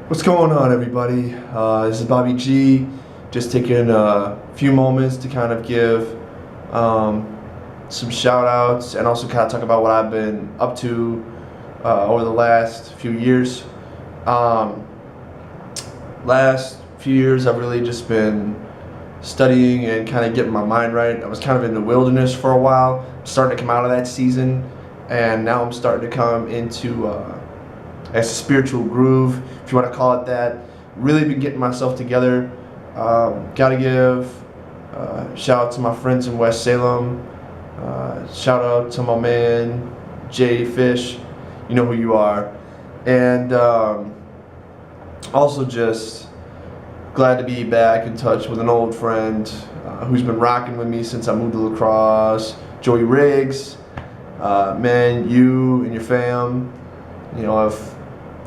What's going on, everybody? This is Bobby G. Just taking a few moments to kind of give some shout outs and also kind of talk about what I've been up to over the last few years. Last few years, I've really just been studying and kind of getting my mind right. I was kind of in the wilderness for a while, starting to come out of that season, and now I'm starting to come into as a spiritual groove, if you want to call it that. Really been getting myself together. Got to give shout out to my friends in West Salem. Shout out to my man Jay Fish. You know who you are. And also just glad to be back in touch with an old friend who's been rocking with me since I moved to La Crosse, Joey Riggs. Man, you and your fam, have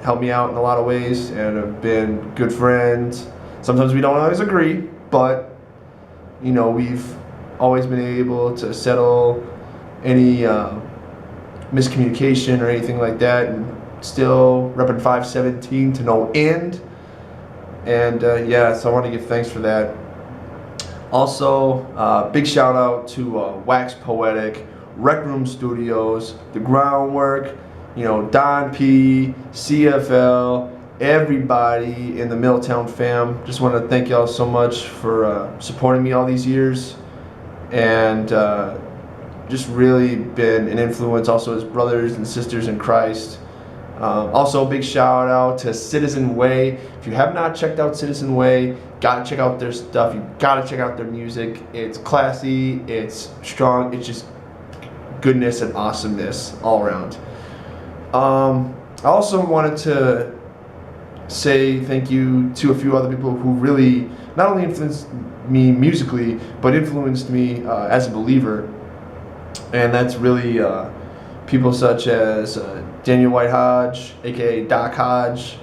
helped me out in a lot of ways and have been good friends. Sometimes we don't always agree, but we've always been able to settle any miscommunication or anything like that, and still repping 517 to no end. And so I want to give thanks for that. Also, big shout out to Wax Poetic, Rec Room Studios, The Groundwork, Don P, CFL, everybody in the Milltown fam. Just want to thank y'all so much for supporting me all these years, and just really been an influence also as brothers and sisters in Christ. Also, a big shout out to Citizen Way. If you have not checked out Citizen Way, gotta check out their stuff. You gotta check out their music. It's classy, it's strong, it's just goodness and awesomeness all around. I also wanted to say thank you to a few other people who really not only influenced me musically, but influenced me as a believer. And that's really people such as Daniel White Hodge, aka Doc Hodge,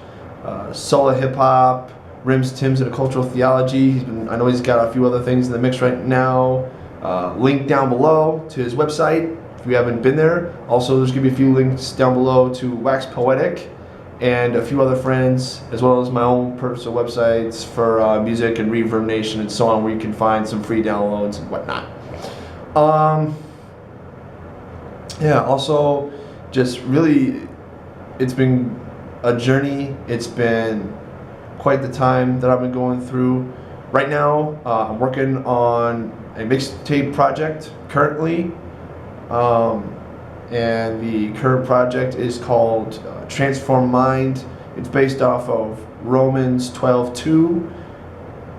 Sola Hip Hop, Rims Tim's and a Cultural Theology. I know he's got a few other things in the mix right now. Link down below to his website if you haven't been there. Also, there's going to be a few links down below to Wax Poetic and a few other friends, as well as my own personal websites for music and Reverb Nation and so on, where you can find some free downloads and whatnot. Also, just really, it's been a journey. It's been quite the time that I've been going through. Right now, I'm working on a mixtape project currently. And the current project is called Transform Mind. It's based off of Romans 12:2,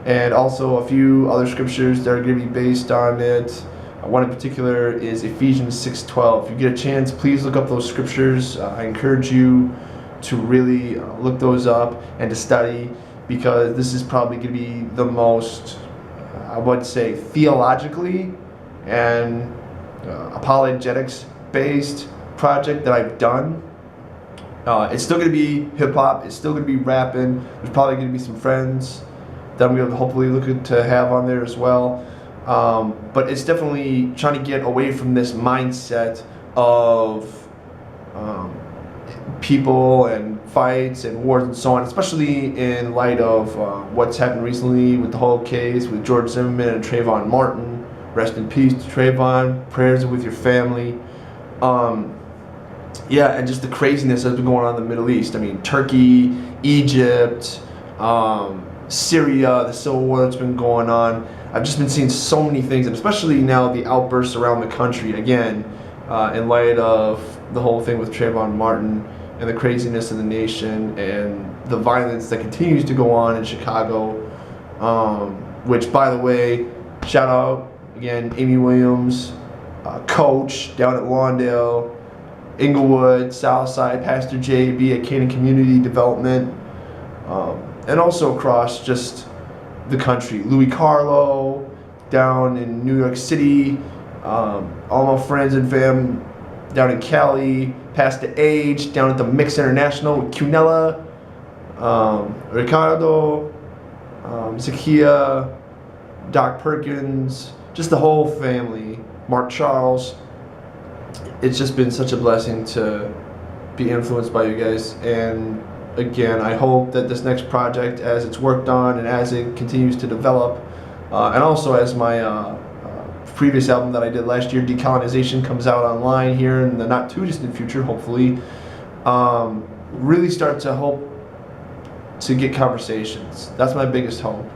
and also a few other scriptures that are going to be based on it. One in particular is Ephesians 6:12. If you get a chance, please look up those scriptures. I encourage you to really look those up and to study, because this is probably going to be the most, I would say, theologically and apologetics based project that I've done. It's still going to be hip hop, it's still going to be rapping. There's probably going to be some friends that I'm going to hopefully look to have on there as well. But it's definitely trying to get away from this mindset of people and fights and wars and so on, especially in light of what's happened recently with the whole case with George Zimmerman and Trayvon Martin. Rest in peace to Trayvon. Prayers with your family. And just the craziness that's been going on in the Middle East. I mean, Turkey, Egypt, Syria, the civil war that's been going on. I've just been seeing so many things, and especially now the outbursts around the country again, in light of the whole thing with Trayvon Martin and the craziness in the nation and the violence that continues to go on in Chicago. Which, by the way, shout out again, Amy Williams, Coach down at Lawndale, Inglewood, Southside, Pastor JB at Canaan Community Development, and also across just the country. Louis Carlo down in New York City, all my friends and fam down in Cali, Pastor Age down at the Mix International with Cunella, Ricardo, Zakia, Doc Perkins, just the whole family, Mark Charles. It's just been such a blessing to be influenced by you guys, and again, I hope that this next project, as it's worked on and as it continues to develop, and also as my previous album that I did last year, Decolonization, comes out online here in the not too distant future, hopefully, really start to hope to get conversations. That's my biggest hope.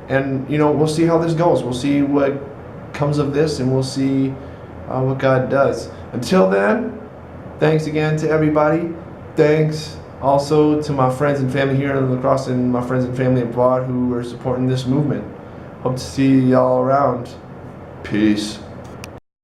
And we'll see how this goes. We'll see what comes of this, and we'll see what God does. Until then, thanks again to everybody. Thanks also to my friends and family here in La Crosse and my friends and family abroad who are supporting this movement. Hope to see y'all around. Peace.